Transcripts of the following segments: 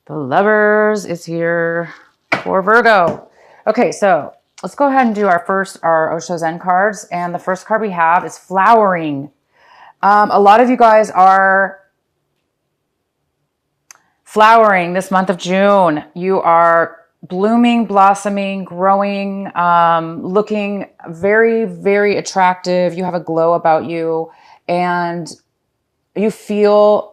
The Lovers is here for Virgo. Okay, so let's go ahead and do our Osho Zen cards. And the first card we have is flowering. A lot of you guys are flowering this month of June. You are blooming, blossoming, growing, looking very, very attractive. You have a glow about you and you feel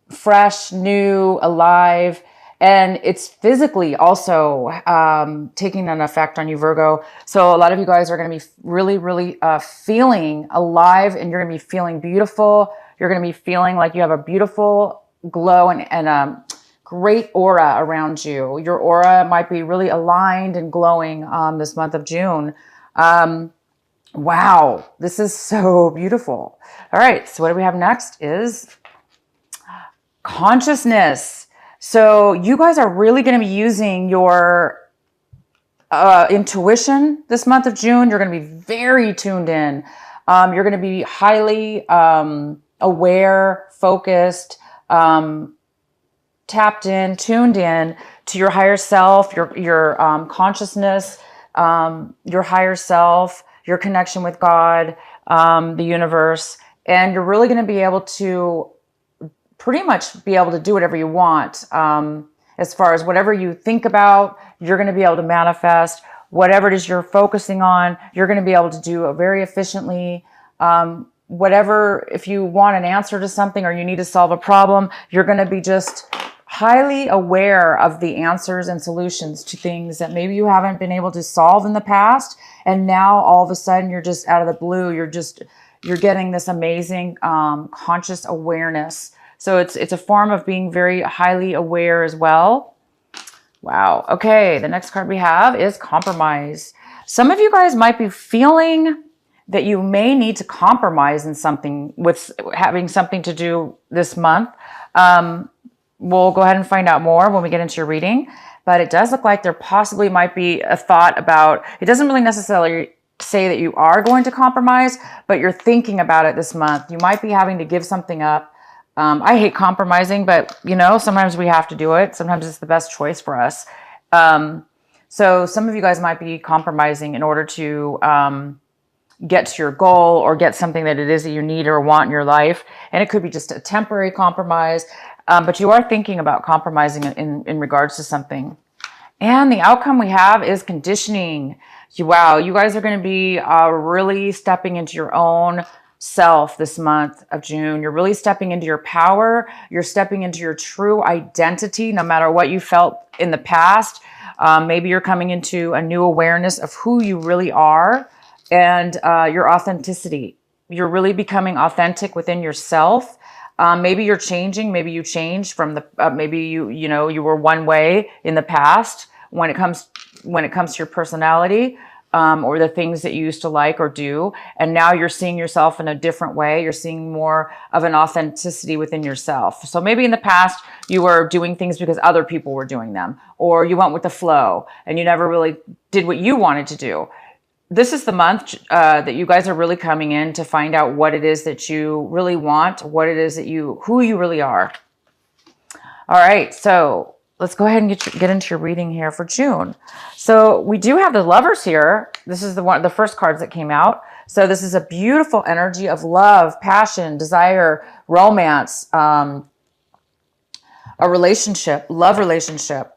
fresh, new, alive, and it's physically also taking an effect on you, Virgo. So a lot of you guys are going to be really, really feeling alive, and you're going to be feeling beautiful. You're going to be feeling like you have a beautiful glow and a great aura around you. Your aura might be really aligned and glowing this month of June. Wow, this is so beautiful. All right, so what do we have next is consciousness. So you guys are really going to be using your intuition this month of June. You're going to be very tuned in. You're going to be highly aware, focused, tapped in, tuned in to your higher self, your consciousness, your higher self, your connection with God, the universe. And you're really going to be able to pretty much be able to do whatever you want. As far as whatever you think about, you're going to be able to manifest. Whatever it is you're focusing on, you're going to be able to do it very efficiently. Whatever, if you want an answer to something or you need to solve a problem, you're going to be just highly aware of the answers and solutions to things that maybe you haven't been able to solve in the past. And now all of a sudden you're just out of the blue. You're getting this amazing conscious awareness. So it's a form of being very highly aware as well. Wow. Okay, the next card we have is compromise. Some of you guys might be feeling that you may need to compromise in something with having something to do this month. We'll go ahead and find out more when we get into your reading. But it does look like there possibly might be a thought about, it doesn't really necessarily say that you are going to compromise, but you're thinking about it this month. You might be having to give something up. I hate compromising, but sometimes we have to do it. Sometimes it's the best choice for us. So some of you guys might be compromising in order to get to your goal or get something that it is that you need or want in your life. And it could be just a temporary compromise, but you are thinking about compromising in regards to something. And the outcome we have is conditioning. Wow, you guys are going to be really stepping into your own self this month of June. You're really stepping into your power. You're stepping into your true identity, no matter what you felt in the past. Maybe you're coming into a new awareness of who you really are and your authenticity. You're really becoming authentic within yourself. Maybe you're changing. Maybe you changed from maybe you were one way in the past when it comes to your personality. Or the things that you used to like or do. And now you're seeing yourself in a different way. You're seeing more of an authenticity within yourself. So maybe in the past you were doing things because other people were doing them, or you went with the flow and you never really did what you wanted to do. This is the month that you guys are really coming in to find out what it is that you really want, what it is that who you really are. All right, so let's go ahead and get into your reading here for June. So we do have the Lovers here. This is the first cards that came out. So this is a beautiful energy of love, passion, desire, romance, a relationship, love relationship,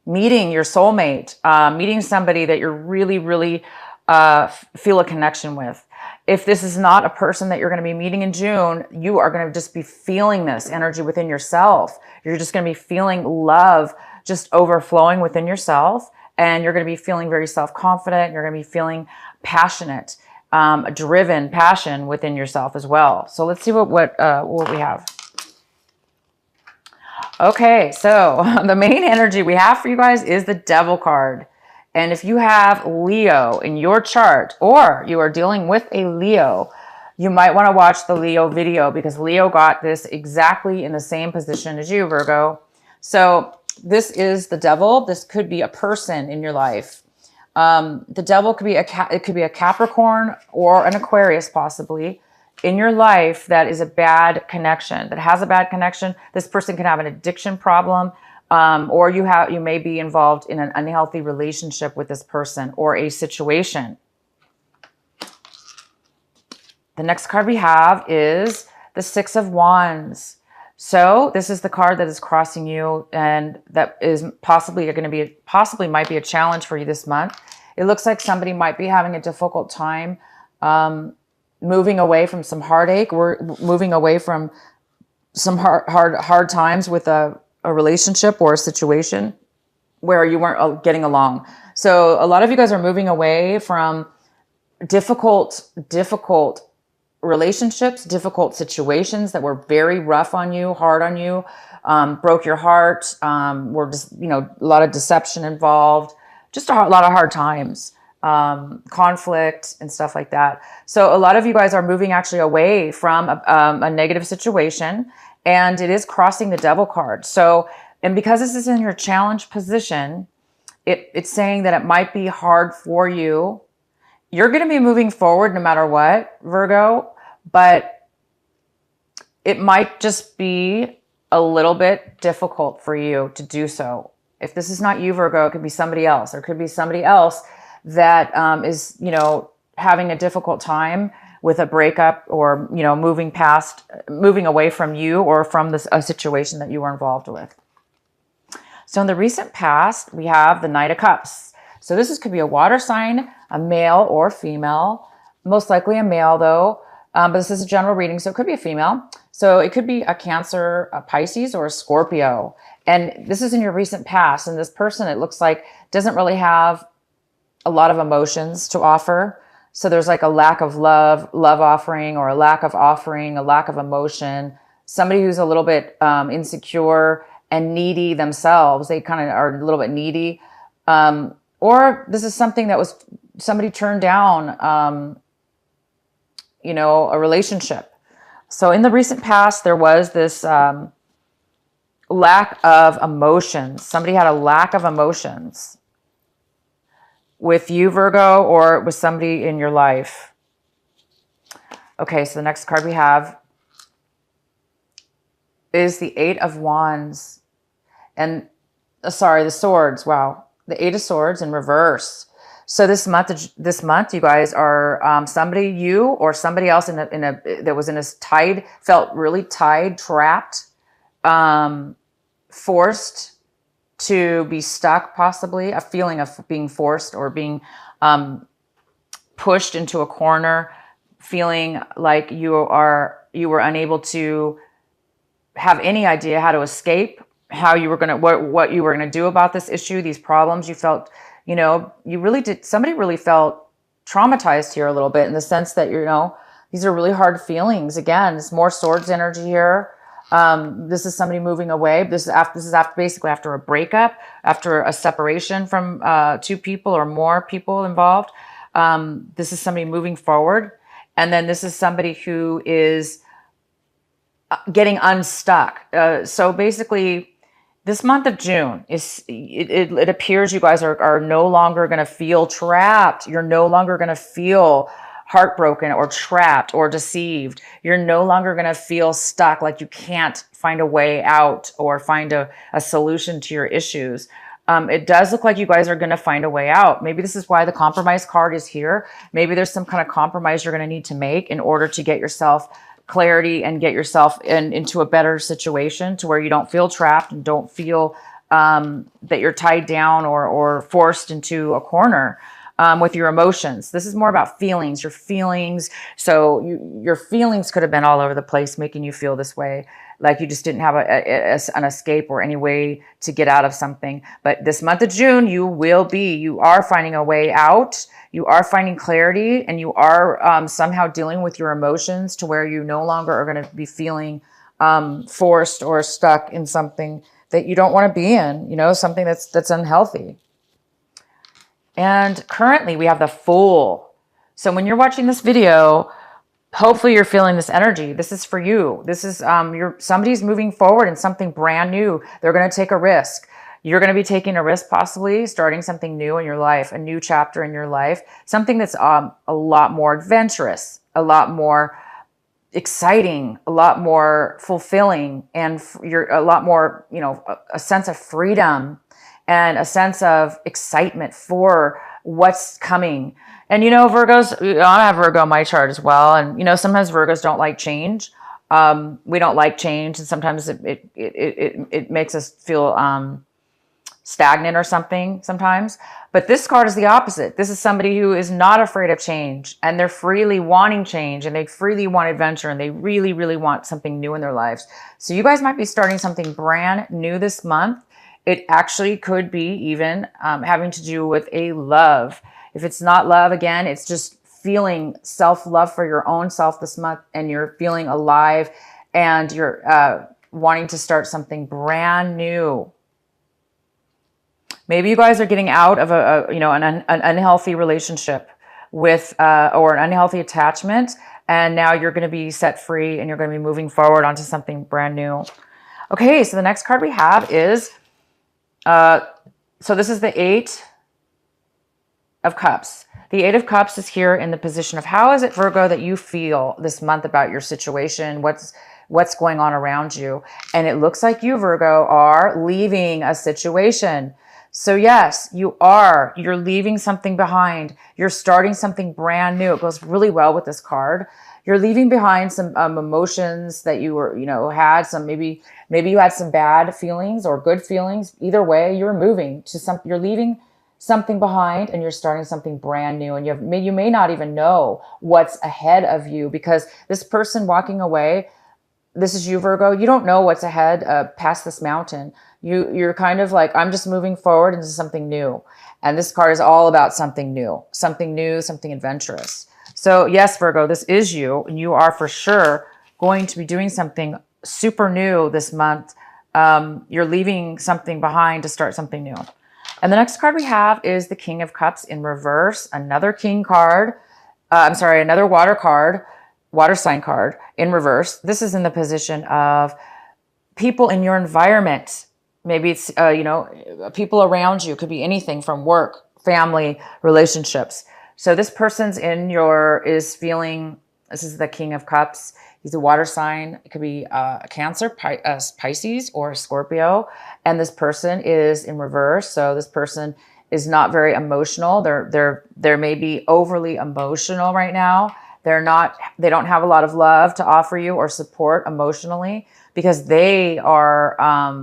meeting your soulmate, meeting somebody that you're really, really feel a connection with. If this is not a person that you're going to be meeting in June, you are going to just be feeling this energy within yourself. You're just going to be feeling love just overflowing within yourself. And you're going to be feeling very self-confident. You're going to be feeling passionate, driven passion within yourself as well. So let's see what we have. Okay, so the main energy we have for you guys is the Devil card. And if you have Leo in your chart, or you are dealing with a Leo, you might want to watch the Leo video, because Leo got this exactly in the same position as you, Virgo. So this is the Devil. This could be a person in your life. The Devil could be it could be a Capricorn or an Aquarius, possibly. in your life that is a bad connection, that has a bad connection. This person can have an addiction problem, or you may be involved in an unhealthy relationship with this person or a situation. The next card we have is the Six of Wands. So this is the card that is crossing you, and that is possibly might be a challenge for you this month. It looks like somebody might be having a difficult time moving away from some heartache, or moving away from some hard times with a relationship or a situation where you weren't getting along. So a lot of you guys are moving away from difficult relationships, difficult situations that were very rough on you, hard on you, broke your heart, were just, a lot of deception involved, just a lot of hard times, conflict and stuff like that. So a lot of you guys are moving actually away from a negative situation, and it is crossing the Devil card. So, and because this is in your challenge position, it's saying that it might be hard for you. You're going to be moving forward no matter what, Virgo, but it might just be a little bit difficult for you to do so. If this is not you, Virgo, it could be somebody else. There could be somebody else that is, having a difficult time with a breakup, or, moving away from you or from a situation that you were involved with. So in the recent past, we have the Knight of Cups. So could be a water sign, a male or female, most likely a male though, but this is a general reading, so it could be a female. So it could be a Cancer, a Pisces, or a Scorpio. And this is in your recent past, and this person, it looks like, doesn't really have a lot of emotions to offer. So there's like a lack of love offering, or a lack of offering, a lack of emotion. Somebody who's a little bit insecure and needy themselves. They kind of are a little bit needy. Or this is something that was somebody turned down, a relationship. So in the recent past, there was this lack of emotions. Somebody had a lack of emotions with you, Virgo, or with somebody in your life. Okay, so the next card we have is the Eight of Wands. And, the Swords. Wow. The Eight of Swords in reverse. So this month, you guys are somebody, you or somebody else that was in a felt really tied, trapped, forced to be stuck, possibly a feeling of being forced or being pushed into a corner, feeling like you were unable to have any idea how to escape, how you were what you were gonna do about this issue, these problems. You felt, somebody really felt traumatized here a little bit, in the sense that, these are really hard feelings. Again, it's more Swords energy here. This is somebody moving away. This is basically after a breakup, after a separation from two people or more people involved. This is somebody moving forward. And then this is somebody who is getting unstuck. So basically, this month of June, it appears you guys are no longer going to feel trapped. You're no longer going to feel heartbroken or trapped or deceived. You're no longer going to feel stuck, like you can't find a way out or find a solution to your issues. It does look like you guys are going to find a way out. Maybe this is why the compromise card is here. Maybe there's some kind of compromise you're going to need to make in order to get yourself clarity and get yourself into a better situation, to where you don't feel trapped and don't feel that you're tied down or forced into a corner with your emotions. This is more about feelings, your feelings. So your feelings could have been all over the place, making you feel this way, like you just didn't have an escape or any way to get out of something. But this month of June, you are finding a way out. You are finding clarity, and you are somehow dealing with your emotions to where you no longer are going to be feeling forced or stuck in something that you don't want to be in, something that's unhealthy. And currently we have the Fool. So when you're watching this video, hopefully you're feeling this energy. This is for you. This is somebody's moving forward in something brand new. They're going to take a risk. You're going to be taking a risk, possibly starting something new in your life, a new chapter in your life, something that's a lot more adventurous, a lot more exciting, a lot more fulfilling, and you're a lot more, a sense of freedom and a sense of excitement for what's coming. And Virgos, I have Virgo in my chart as well. And sometimes Virgos don't like change. We don't like change, and sometimes it makes us feel stagnant or something sometimes. But this card is the opposite. This is somebody who is not afraid of change, and they're freely wanting change, and they freely want adventure, and they really, really want something new in their lives. So you guys might be starting something brand new this month. It actually could be even having to do with a love. If it's not love, again, it's just feeling self-love for your own self this month, and you're feeling alive, and you're wanting to start something brand new. Maybe you guys are getting out of an unhealthy relationship with or an unhealthy attachment, and now you're going to be set free, and you're going to be moving forward onto something brand new. Okay, so the next card we have is so this is the Eight of Cups. The Eight of Cups is here in the position of how is it, Virgo, that you feel this month about your situation? What's going on around you? And it looks like you, Virgo, are leaving a situation. So yes, you are. You're leaving something behind. You're starting something brand new. It goes really well with this card. You're leaving behind some emotions that you were, had some, maybe you had some bad feelings or good feelings. Either way, you're moving to you're leaving something behind, and you're starting something brand new. And you may not even know what's ahead of you, because this person walking away, this is you, Virgo. You don't know what's ahead past this mountain. You're kind of like, I'm just moving forward into something new. And this card is all about something new, something adventurous. So yes, Virgo, this is you, and you are for sure going to be doing something super new this month. You're leaving something behind to start something new. And the next card we have is the King of Cups in reverse, another king card. Another water sign card in reverse. This is in the position of people in your environment. Maybe it's, people around you. It could be anything from work, family, relationships. So this person's is feeling, this is the King of Cups. He's a water sign. It could be a Cancer, Pisces, or a Scorpio. And this person is in reverse. So this person is not very emotional. They're maybe overly emotional right now. They don't have a lot of love to offer you or support emotionally, because they are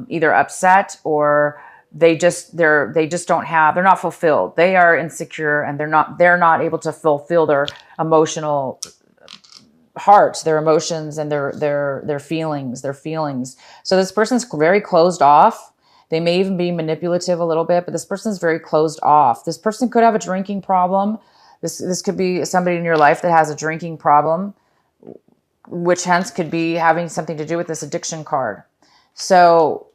either upset, or they're not fulfilled. They are insecure, and they're not able to fulfill their emotional heart, their emotions, and their feelings. So this person's very closed off. They may even be manipulative a little bit, but this person's very closed off. This person could have a drinking problem. This could be somebody in your life that has a drinking problem, which hence could be having something to do with this addiction card. So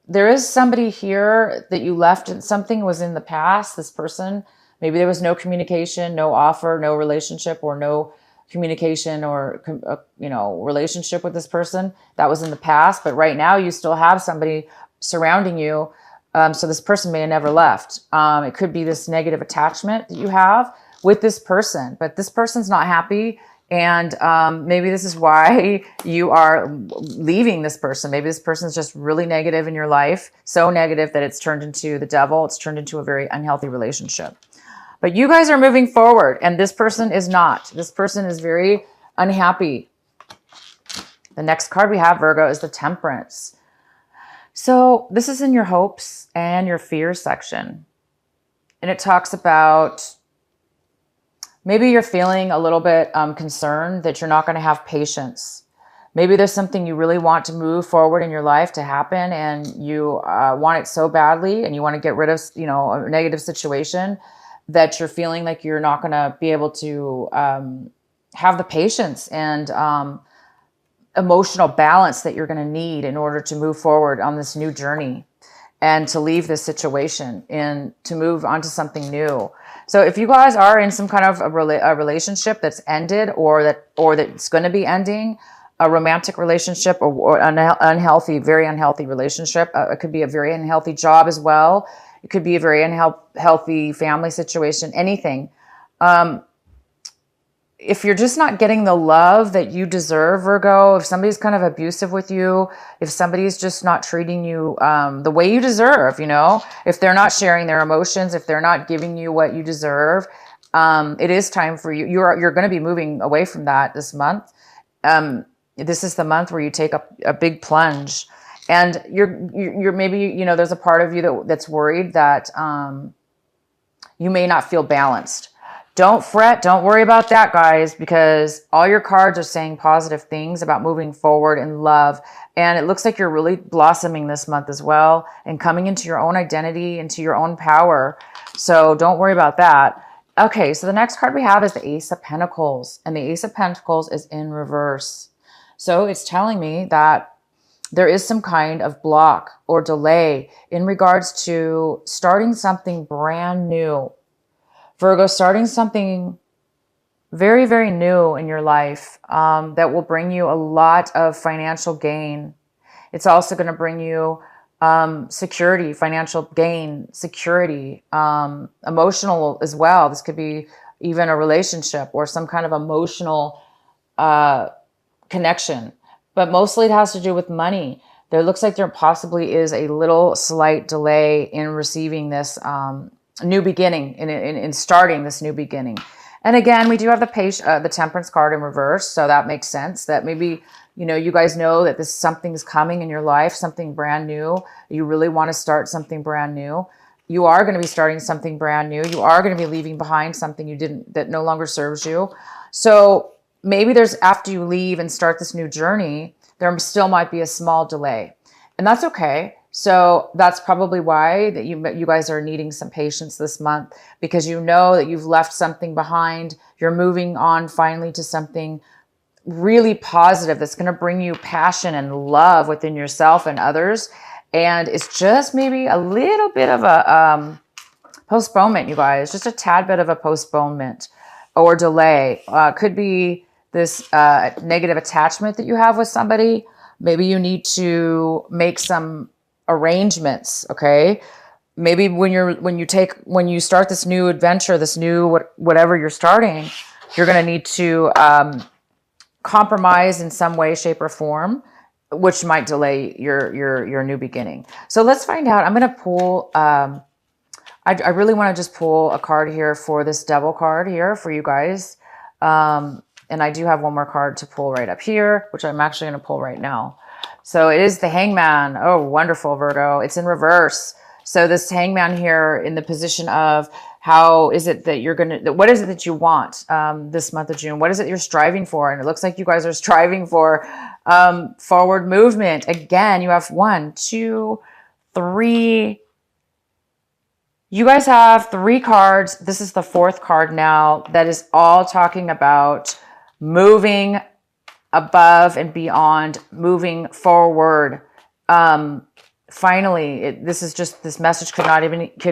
there is somebody here that you left, and something was in the past. This person, maybe there was no communication, no offer, no relationship, or no communication or, relationship with this person. That was in the past, but right now you still have somebody surrounding you. So this person may have never left. It could be this negative attachment that you have with this person, but this person's not happy. And maybe this is why you are leaving this person. Maybe this person's just really negative in your life, so negative that it's turned into the devil. It's turned into a very unhealthy relationship. But you guys are moving forward, and this person is not. This person is very unhappy. The next card we have, Virgo, is the Temperance. So this is in your hopes and your fears section. And it talks about maybe you're feeling a little bit concerned that you're not going to have patience. Maybe there's something you really want to move forward in your life to happen, and you want it so badly, and you want to get rid of, a negative situation, that you're feeling like you're not going to be able to have the patience and emotional balance that you're going to need in order to move forward on this new journey, and to leave this situation and to move on to something new. So if you guys are in some kind of a relationship that's ended, or that's going to be ending, a romantic relationship, or an unhealthy, very unhealthy relationship, it could be a very unhealthy job as well. It could be a very unhealthy family situation, anything. if you're just not getting the love that you deserve, Virgo, if somebody's kind of abusive with you, if somebody's just not treating you the way you deserve, you know, if they're not sharing their emotions, if they're not giving you what you deserve, it is time for you. You're going to be moving away from that this month. This is the month where you take a big plunge, and you're maybe, you know, there's a part of you that's worried that you may not feel balanced. Don't fret. Don't worry about that, guys, because all your cards are saying positive things about moving forward in love. And it looks like you're really blossoming this month as well and coming into your own identity, into your own power. So don't worry about that. Okay, so the next card we have is the Ace of Pentacles. And the Ace of Pentacles is in reverse. So it's telling me that there is some kind of block or delay in regards to starting something brand new. Virgo, starting something very, very new in your life that will bring you a lot of financial gain. It's also going to bring you security, financial gain, security, emotional as well. This could be even a relationship or some kind of emotional connection. But mostly it has to do with money. There looks like there possibly is a little slight delay in receiving this new beginning, in starting this new beginning. And again, we do have the Temperance card in reverse, so that makes sense that maybe, you know, you guys know that something's coming in your life, something brand new. You really want to start something brand new. You are going to be starting something brand new. You are going to be leaving behind something that no longer serves you. So maybe after you leave and start this new journey, there still might be a small delay, and that's okay. So that's probably why that you guys are needing some patience this month, because you know that you've left something behind. You're moving on finally to something really positive that's going to bring you passion and love within yourself and others. And it's just maybe a little bit of a postponement, you guys, just a tad bit of a postponement or delay. Could be this negative attachment that you have with somebody. Maybe you need to make some arrangements. Okay. Maybe when you start this new adventure, this new, whatever you're starting, you're going to need to, compromise in some way, shape, or form, which might delay your new beginning. So let's find out. I'm going to pull, I really want to just pull a card here for this Devil card here for you guys. And I do have one more card to pull right up here, which I'm actually going to pull right now. So it is the Hangman. Oh, wonderful, Virgo. It's in reverse. So this Hangman here in the position of how is it that what is it that you want this month of June? What is it you're striving for? And it looks like you guys are striving for forward movement. Again, you have 1, 2, 3. You guys have 3 cards. This is the 4th card now that is all talking about moving above and beyond, moving forward. Finally, this message could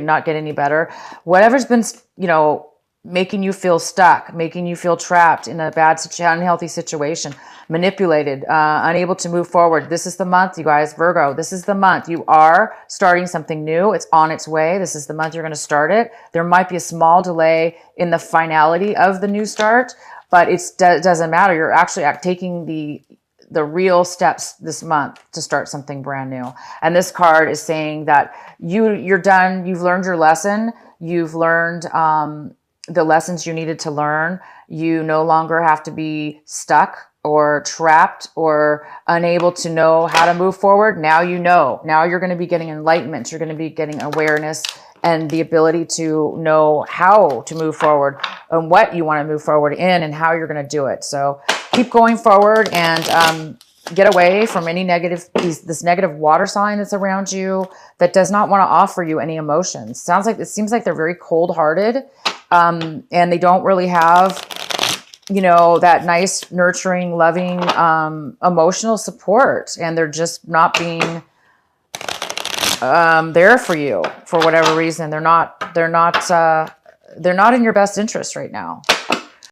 not get any better. Whatever's been, you know, making you feel stuck, making you feel trapped in a bad, unhealthy situation, manipulated, unable to move forward. This is the month, you guys, Virgo. This is the month. You are starting something new. It's on its way. This is the month you're going to start it. There might be a small delay in the finality of the new start, but it doesn't matter. You're actually taking the real steps this month to start something brand new. And this card is saying that you're done. You've learned your lesson. You've learned the lessons you needed to learn. You no longer have to be stuck or trapped or unable to know how to move forward. Now you know. Now you're going to be getting enlightenment. You're going to be getting awareness and the ability to know how to move forward and what you want to move forward in and how you're going to do it. So keep going forward and get away from any this negative water sign that's around you that does not want to offer you any emotions. It seems like they're very cold-hearted, and they don't really have, you know, that nice, nurturing, loving, emotional support, and they're just not being there for you for whatever reason. They're not in your best interest right now.